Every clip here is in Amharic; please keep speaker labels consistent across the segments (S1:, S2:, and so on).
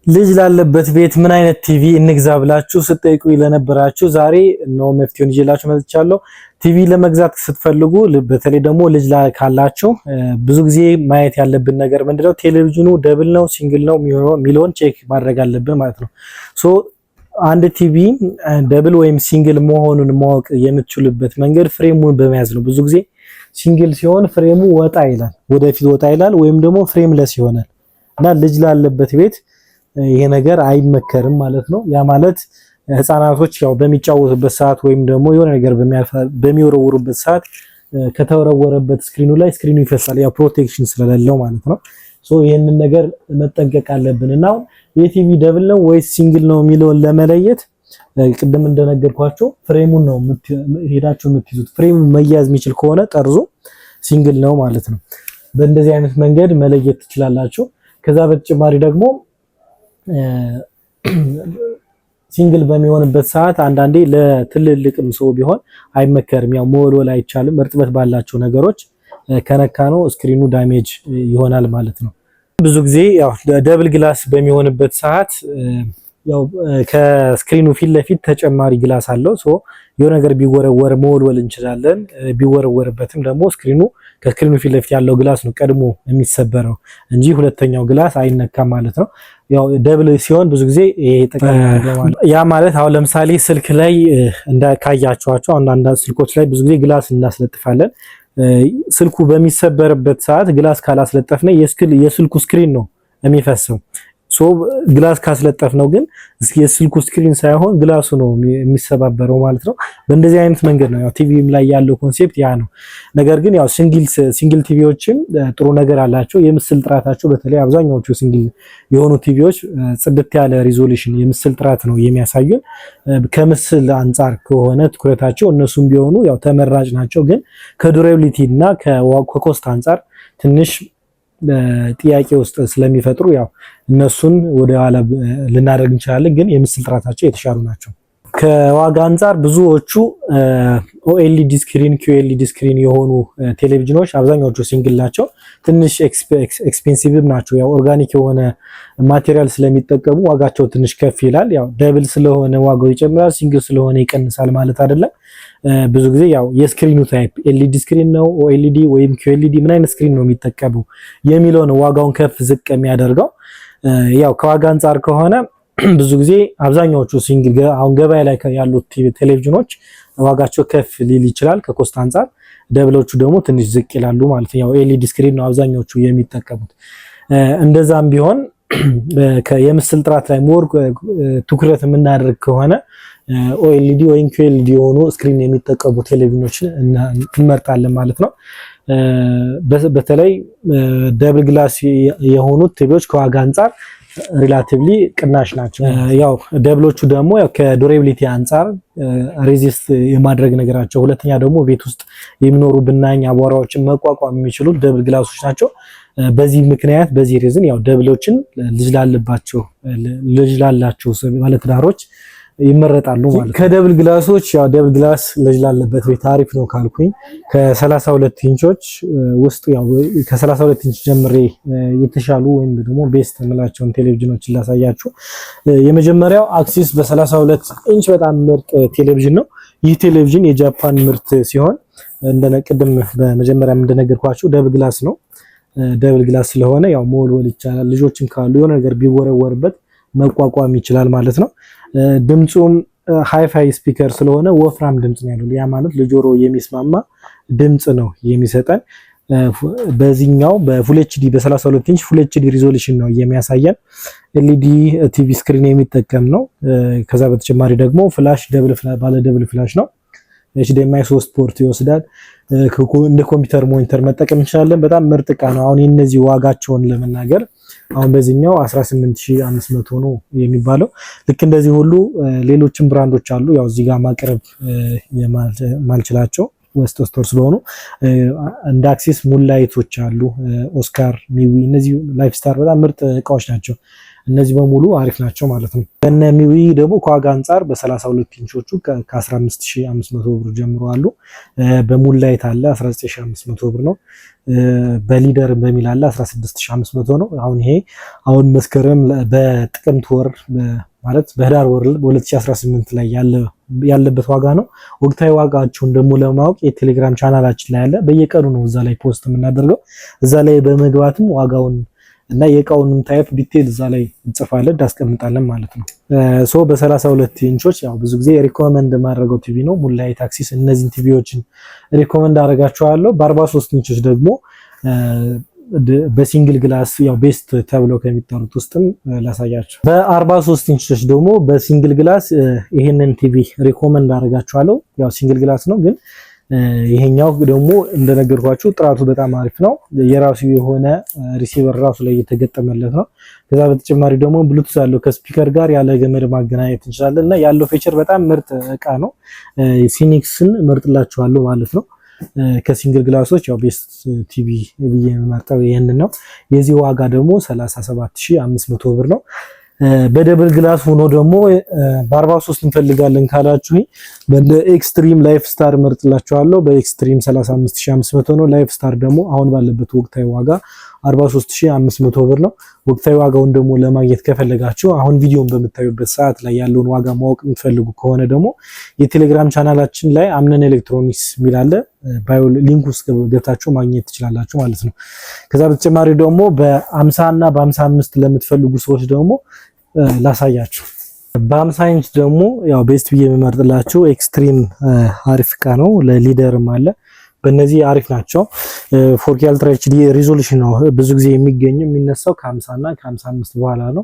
S1: ልጅ ላለበት ቤት ምን አይነት ቲቪ እንግዛ ብላችሁ ስትጠይቁኝ ለነበራችሁ ዛሬ ነው መፍትሄውን ይዤላችሁ መጥቻለሁ። ቲቪ ለመግዛት ስትፈልጉ በተለይ ደግሞ ልጅ ካላችሁ ብዙ ጊዜ ማየት ያለብን ነገር ምንድነው ቴሌቪዥኑ ደብል ነው ሲንግል ነው ሚሊዮን ቼክ ማድረግ አለብን ማለት ነው። ሶ አንድ ቲቪ ደብል ወይም ሲንግል መሆኑን ማወቅ የምትችሉበት መንገድ ፍሬሙን በመያዝ ነው። ብዙ ጊዜ ሲንግል ሲሆን ፍሬሙ ወጣ ይላል፣ ወደፊት ወጣ ይላል ወይም ደግሞ ፍሬምለስ ይሆናል እና ልጅ ላለበት ቤት ይሄ ነገር አይመከርም ማለት ነው። ያ ማለት ህፃናቶች ያው በሚጫወቱበት ሰዓት ወይም ደግሞ የሆነ ነገር በሚወረውሩበት ሰዓት ከተወረወረበት ስክሪኑ ላይ ስክሪኑ ይፈሳል፣ ያው ፕሮቴክሽን ስለሌለው ማለት ነው። ሶ ይሄንን ነገር መጠንቀቅ አለብን እና የቲቪ ደብል ነው ወይስ ሲንግል ነው የሚለውን ለመለየት ቅድም እንደነገርኳችሁ ፍሬሙን ነው ሄዳችሁ የምትይዙት። ፍሬሙ መያዝ የሚችል ከሆነ ጠርዙ ሲንግል ነው ማለት ነው። በእንደዚህ አይነት መንገድ መለየት ትችላላችሁ። ከዛ በተጨማሪ ደግሞ ሲንግል በሚሆንበት ሰዓት አንዳንዴ ለትልልቅም ሰው ቢሆን አይመከርም። ያው መወልወል አይቻልም። እርጥበት ባላቸው ነገሮች ከነካነው ስክሪኑ ዳሜጅ ይሆናል ማለት ነው። ብዙ ጊዜ ያው ደብል ግላስ በሚሆንበት ሰዓት ያው ከስክሪኑ ፊት ለፊት ተጨማሪ ግላስ አለው። ሶ የሆነ ነገር ቢወረወር መወልወል እንችላለን። ቢወረወርበትም ደግሞ ከስክሪኑ ፊት ለፊት ያለው ግላስ ነው ቀድሞ የሚሰበረው እንጂ ሁለተኛው ግላስ አይነካም ማለት ነው። ያው ደብል ሲሆን ብዙ ጊዜ ያ ማለት አሁን ለምሳሌ ስልክ ላይ ካያችኋቸው አንዳንድ ስልኮች ላይ ብዙ ጊዜ ግላስ እናስለጥፋለን። ስልኩ በሚሰበርበት ሰዓት ግላስ ካላስለጠፍነ የስልኩ ስክሪን ነው የሚፈሰው። ሶ ግላስ ካስለጠፍ ነው ግን የስልኩ ስክሪን ሳይሆን ግላሱ ነው የሚሰባበረው ማለት ነው። በእንደዚህ አይነት መንገድ ነው ያው ቲቪም ላይ ያለው ኮንሴፕት ያ ነው። ነገር ግን ያው ሲንግል ቲቪዎችም ጥሩ ነገር አላቸው። የምስል ጥራታቸው በተለይ አብዛኛዎቹ ሲንግል የሆኑ ቲቪዎች ጽድት ያለ ሪዞሉሽን የምስል ጥራት ነው የሚያሳዩን። ከምስል አንፃር ከሆነ ትኩረታቸው እነሱም ቢሆኑ ያው ተመራጭ ናቸው። ግን ከዱራቢሊቲ እና ከኮስት አንፃር ትንሽ ጥያቄ ውስጥ ስለሚፈጥሩ ያው እነሱን ወደ ኋላ ልናደርግ እንችላለን። ግን የምስል ጥራታቸው የተሻሉ ናቸው። ከዋጋ አንፃር ብዙዎቹ ኦኤልኢዲ ስክሪን ኪዩኤልኢዲ ስክሪን የሆኑ ቴሌቪዥኖች አብዛኛዎቹ ሲንግል ናቸው። ትንሽ ኤክስፔንሲቭም ናቸው። ያው ኦርጋኒክ የሆነ ማቴሪያል ስለሚጠቀሙ ዋጋቸው ትንሽ ከፍ ይላል። ያው ደብል ስለሆነ ዋጋው ይጨምራል፣ ሲንግል ስለሆነ ይቀንሳል ማለት አይደለም። ብዙ ጊዜ ያው የስክሪኑ ታይፕ ኤልኢዲ ስክሪን ነው ኦኤልኢዲ ወይም ኪዩኤልኢዲ ምን አይነት ስክሪን ነው የሚጠቀሙ የሚለው ነው ዋጋውን ከፍ ዝቅ የሚያደርገው። ያው ከዋጋ አንፃር ከሆነ ብዙ ጊዜ አብዛኛዎቹ ሲንግል አሁን ገበያ ላይ ያሉት ቴሌቪዥኖች ዋጋቸው ከፍ ሊል ይችላል ከኮስት አንፃር። ደብሎቹ ደግሞ ትንሽ ዝቅ ይላሉ ማለት ነው። ያው ኤልኢዲ ስክሪን ነው አብዛኛዎቹ የሚጠቀሙት። እንደዛም ቢሆን የምስል ጥራት ላይ ሞር ትኩረት የምናደርግ ከሆነ ኦኤልኢዲ ወይም ኪዩኤልኢዲ የሆኑ ስክሪን የሚጠቀሙ ቴሌቪዥኖችን እንመርጣለን ማለት ነው። በተለይ ደብል ግላስ የሆኑት ቲቪዎች ከዋጋ አንፃር ሪላቲቭሊ ቅናሽ ናቸው። ያው ደብሎቹ ደግሞ ያው ከዱራቢሊቲ አንፃር ሬዚስት የማድረግ ነገራቸው፣ ሁለተኛ ደግሞ ቤት ውስጥ የሚኖሩ ብናኝ አቧራዎችን መቋቋም የሚችሉ ደብል ግላሶች ናቸው። በዚህ ምክንያት በዚህ ሪዝን ያው ደብሎችን ልጅ ላላቸው ባለትዳሮች ይመረጣሉ ማለት። ከደብል ግላሶች ያው ደብል ግላስ ልጅ ላለበት ቤት አሪፍ ነው ካልኩኝ ከ32 ኢንቾች ውስጥ ያው ከ32 ኢንች ጀምሬ የተሻሉ ወይም ደግሞ ቤስት የምላቸውን ቴሌቪዥኖችን ላሳያችሁ። የመጀመሪያው አክሲስ በ32 ኢንች በጣም ምርጥ ቴሌቪዥን ነው። ይህ ቴሌቪዥን የጃፓን ምርት ሲሆን እንደነቀደም በመጀመሪያ እንደነገርኳችሁ ደብል ግላስ ነው። ደብል ግላስ ስለሆነ ያው መወልወል ይቻላል። ልጆችም ካሉ የሆነ ነገር ቢወረወርበት መቋቋም ይችላል ማለት ነው። ድምጹም ሃይፋይ ስፒከር ስለሆነ ወፍራም ድምጽ ነው ያለው። ያ ማለት ለጆሮ የሚስማማ ድምጽ ነው የሚሰጠን። በዚህኛው በፉል ኤችዲ በ32 ኢንች ፉል ኤችዲ ሪዞሉሽን ነው የሚያሳየን። ኤልኢዲ ቲቪ ስክሪን የሚጠቀም ነው። ከዛ በተጨማሪ ደግሞ ፍላሽ ባለ ደብል ፍላሽ ነው። ኤችዲኤምአይ 3 ፖርት ይወስዳል። እንደ ኮምፒውተር ሞኒተር መጠቀም እንችላለን። በጣም ምርጥ ዕቃ ነው። አሁን የነዚህ ዋጋቸውን ለመናገር አሁን በዚህኛው 18500 ነው የሚባለው። ልክ እንደዚህ ሁሉ ሌሎችም ብራንዶች አሉ። ያው እዚህ ጋር ማቅረብ ማልችላቸው ወስት ስቶር ስለሆኑ እንደ አክሲስ ሙንላይቶች አሉ፣ ኦስካር፣ ሚዊ፣ እነዚህ ላይፍ ስታር በጣም ምርጥ እቃዎች ናቸው። እነዚህ በሙሉ አሪፍ ናቸው ማለት ነው። በነ ሚዊ ደግሞ ከዋጋ አንጻር በ32 ኢንቾቹ ከ15500 ብር ጀምሮ አሉ። በሙላይት አለ 19500 ብር ነው። በሊደር በሚል አለ 16500 ነው። አሁን ይሄ አሁን መስከረም በጥቅምት ወር ማለት በህዳር ወር በ2018 ላይ ያለበት ዋጋ ነው። ወቅታዊ ዋጋቸውን ደግሞ ለማወቅ የቴሌግራም ቻናላችን ላይ አለ። በየቀኑ ነው እዛ ላይ ፖስት የምናደርገው። እዛ ላይ በመግባትም ዋጋውን እና የእቃውንም ታይፕ ዲቴል እዛ ላይ እንጽፋለን እንዳስቀምጣለን ማለት ነው። ሶ በ32 ኢንቾች ያው ብዙ ጊዜ ሪኮመንድ ማድረገው ቲቪ ነው ሙላይት አክሲስ። እነዚህን ቲቪዎችን ሪኮመንድ አደርጋቸዋለሁ። በ43 ኢንቾች ደግሞ በሲንግል ግላስ ያው ቤስት ተብለው ከሚጠሩት ውስጥም ላሳያችሁ። በ43 ኢንቾች ደግሞ በሲንግል ግላስ ይሄንን ቲቪ ሪኮመንድ አደርጋችኋለሁ። ያው ሲንግል ግላስ ነው ግን ይሄኛው ደግሞ እንደነገርኳችሁ ጥራቱ በጣም አሪፍ ነው። የራሱ የሆነ ሪሲቨር ራሱ ላይ የተገጠመለት ነው። ከዛ በተጨማሪ ደግሞ ብሉቱዝ አለው ከስፒከር ጋር ያለ ገመድ ማገናኘት እንችላለን እና ያለው ፊቸር በጣም ምርጥ እቃ ነው። ሲኒክስን መርጥላችኋለሁ ማለት ነው። ከሲንግል ግላሶች ያው ቤስት ቲቪ ብዬ የምመርጠው ይሄንን ነው። የዚህ ዋጋ ደግሞ 37500 ብር ነው። በደብል ግላስ ሆኖ ደግሞ በ43 እንፈልጋለን ካላችሁ በእንደ ኤክስትሪም ላይፍ ስታር መርጥላችኋለሁ። በኤክስትሪም 35500 ነው። ላይፍ ስታር ደግሞ አሁን ባለበት ወቅታዊ ዋጋ 43500 ብር ነው። ወቅታዊ ዋጋውን ደግሞ ለማግኘት ከፈለጋችሁ አሁን ቪዲዮን በምታዩበት ሰዓት ላይ ያለውን ዋጋ ማወቅ የምትፈልጉ ከሆነ ደግሞ የቴሌግራም ቻናላችን ላይ አምነን ኤሌክትሮኒክስ የሚል አለ። ባዮ ሊንክ ውስጥ ገብታችሁ ማግኘት ትችላላችሁ ማለት ነው። ከዛ በተጨማሪ ደግሞ በ50 እና በ55 ለምትፈልጉ ሰዎች ደግሞ ላሳያችሁ። በ50 ኢንች ደግሞ ያው ቤስት ብዬ የምመርጥላችሁ ኤክስትሪም አሪፍ እቃ ነው። ለሊደርም አለ። በእነዚህ አሪፍ ናቸው። 4K አልትራ ኤችዲ ሪዞሉሽን ነው ብዙ ጊዜ የሚነሳው ከ50 እና ከ55 በኋላ ነው።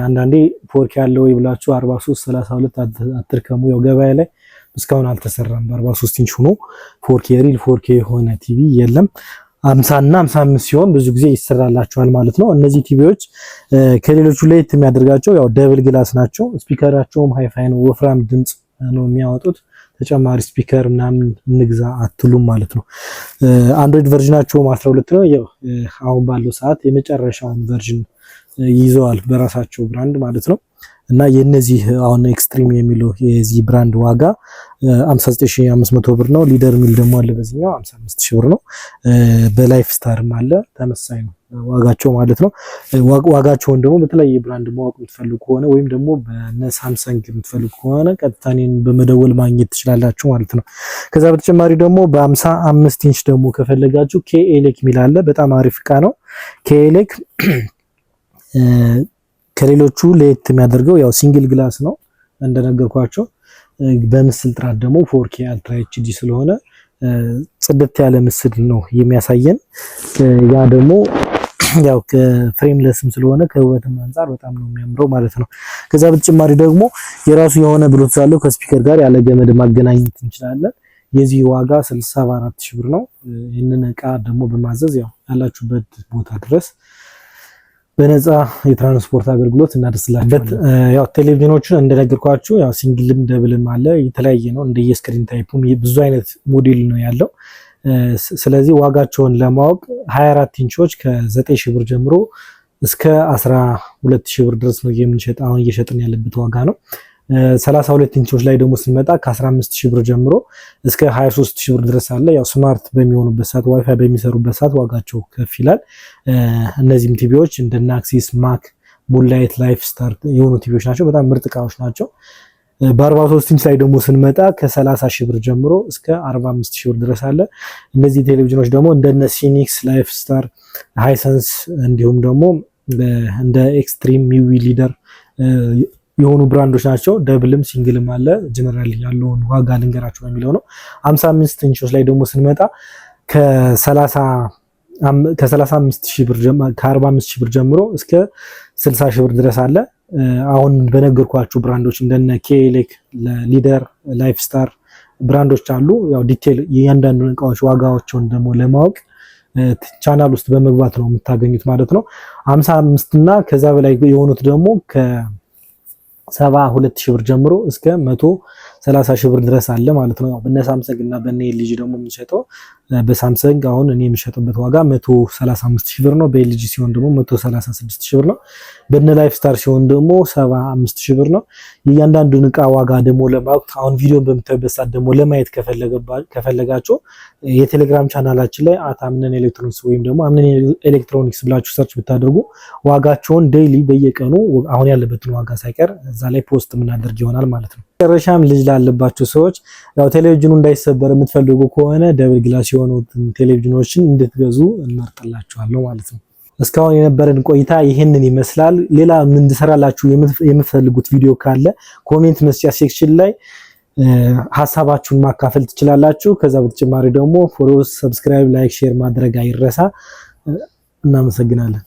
S1: አንዳንዴ 4K ያለው ወይ ብላችሁ 43 32 አትርከሙ። ያው ገበያ ላይ እስካሁን አልተሰራም። በ43 ኢንች ሆኖ 4K ሪል 4K የሆነ ቲቪ የለም። 50 እና 55 ሲሆን ብዙ ጊዜ ይሰራላቸዋል ማለት ነው። እነዚህ ቲቪዎች ከሌሎቹ ለየት የሚያደርጋቸው ያው ደብል ግላስ ናቸው። ስፒከራቸውም ሃይፋይ ነው፣ ወፍራም ድምጽ ነው የሚያወጡት። ተጨማሪ ስፒከር ምናምን እንግዛ አትሉም ማለት ነው። አንድሮይድ ቨርዥናቸውም 12 ነው። ያው አሁን ባለው ሰዓት የመጨረሻውን ቨርዥን ይዘዋል በራሳቸው ብራንድ ማለት ነው። እና የነዚህ አሁን ኤክስትሪም የሚለው የዚህ ብራንድ ዋጋ 59500 ብር ነው። ሊደር ሚል ደግሞ አለ በዚህኛው 55000 ብር ነው። በላይፍ ስታርም አለ ተመሳሳይ ነው ዋጋቸው ማለት ነው። ዋጋቸውን ደግሞ በተለያየ ብራንድ ማወቅ የምትፈልጉ ከሆነ ወይም ደግሞ በሳምሰንግ የምትፈልጉ ከሆነ ቀጥታ እኔን በመደወል ማግኘት ትችላላችሁ ማለት ነው። ከዛ በተጨማሪ ደግሞ በ55 ኢንች ደግሞ ከፈለጋችሁ ኬኤሌክ ሚል አለ። በጣም አሪፍ እቃ ነው። ኬኤሌክ ከሌሎቹ ለየት የሚያደርገው ያው ሲንግል ግላስ ነው እንደነገርኳቸው። በምስል ጥራት ደግሞ 4K አልትራ ኤችዲ ስለሆነ ጽድት ያለ ምስል ነው የሚያሳየን። ያ ደግሞ ያው ከፍሬምለስም ስለሆነ ከውበትም አንፃር በጣም ነው የሚያምረው ማለት ነው። ከዛ በተጨማሪ ደግሞ የራሱ የሆነ ብሉቱዝ አለው ከስፒከር ጋር ያለ ገመድ ማገናኘት እንችላለን። የዚህ ዋጋ 64000 ብር ነው። ይህንን እቃ ደግሞ በማዘዝ ያው ያላችሁበት ቦታ ድረስ በነፃ የትራንስፖርት አገልግሎት እናደርስላችኋለን። ያው ቴሌቪዥኖቹን እንደነገርኳችሁ ያው ሲንግልም ደብልም አለ። የተለያየ ነው እንደየስክሪን ታይፑም ብዙ አይነት ሞዴል ነው ያለው። ስለዚህ ዋጋቸውን ለማወቅ 24 ኢንቾች ከ9000 ብር ጀምሮ እስከ 12000 ብር ድረስ ነው የምንሸጥ አሁን እየሸጥን ያለበት ዋጋ ነው። 32 ኢንቾች ላይ ደግሞ ስንመጣ ከ15000 ብር ጀምሮ እስከ 23000 ብር ድረስ አለ። ያው ስማርት በሚሆኑበት ሰዓት ዋይፋይ በሚሰሩበት ሰዓት ዋጋቸው ከፍ ይላል። እነዚህም ቲቪዎች እንደና አክሲስ፣ ማክ፣ ሙላይት፣ ላይፍ ስታር የሆኑ ቲቪዎች ናቸው። በጣም ምርጥ እቃዎች ናቸው። በ43 ኢንች ላይ ደግሞ ስንመጣ ከ30000 ብር ጀምሮ እስከ 45000 ብር ድረስ አለ። እነዚህ ቴሌቪዥኖች ደግሞ እንደነ ሲኒክስ፣ ላይፍ ስታር፣ ሃይሰንስ እንዲሁም ደግሞ እንደ ኤክስትሪም፣ ሚዊ፣ ሊደር የሆኑ ብራንዶች ናቸው። ደብልም ሲንግልም አለ። ጀነራሊ ያለውን ዋጋ ልንገራችሁ በሚለው ነው። 55 ኢንቾች ላይ ደግሞ ስንመጣ ከ35000 ብር ከ45000 ብር ጀምሮ እስከ 60000 ብር ድረስ አለ። አሁን በነገርኳችሁ ብራንዶች እንደነ ኬኤሌክ፣ ሊደር፣ ላይፍ ስታር ብራንዶች አሉ። ያው ዲቴል የእያንዳንዱ እቃዎች ዋጋዎችን ደግሞ ለማወቅ ቻናል ውስጥ በመግባት ነው የምታገኙት ማለት ነው። 55 እና ከዛ በላይ የሆኑት ደግሞ ከ72000 ብር ጀምሮ እስከ 30 ሺህ ብር ድረስ አለ ማለት ነው። በነ ሳምሰንግ እና በነ ኤልጂ ደግሞ የምንሸጠው በሳምሰንግ አሁን እኔ የምሸጥበት ዋጋ 135 ሺህ ብር ነው። በኤልጂ ሲሆን ደግሞ 136 ሺህ ብር ነው። በነ ላይፍ ስታር ሲሆን ደግሞ 75 ሺህ ብር ነው። የእያንዳንዱን እቃ ዋጋ ደግሞ ለማወቅ አሁን ቪዲዮን በምታዩበት ሰዓት ደግሞ ለማየት ከፈለጋችሁ የቴሌግራም ቻናላችን ላይ አታምነን ኤሌክትሮኒክስ ወይም ደግሞ አምነን ኤሌክትሮኒክስ ብላችሁ ሰርች ብታደርጉ ዋጋቸውን ዴይሊ በየቀኑ አሁን ያለበትን ዋጋ ሳይቀር እዛ ላይ ፖስት የምናደርግ ይሆናል ማለት ነው። መጨረሻም ልጅ ላለባችሁ ሰዎች ያው ቴሌቪዥኑ እንዳይሰበር የምትፈልጉ ከሆነ ደብል ግላስ የሆኑ ቴሌቪዥኖችን እንድትገዙ እንመርጥላችኋለሁ ማለት ነው። እስካሁን የነበረን ቆይታ ይህንን ይመስላል። ሌላ ምን እንድሰራላችሁ የምትፈልጉት ቪዲዮ ካለ ኮሜንት መስጫ ሴክሽን ላይ ሐሳባችሁን ማካፈል ትችላላችሁ። ከዛ በተጨማሪ ደግሞ ፎሎ፣ ሰብስክራይብ፣ ላይክ፣ ሼር ማድረግ አይረሳ። እናመሰግናለን።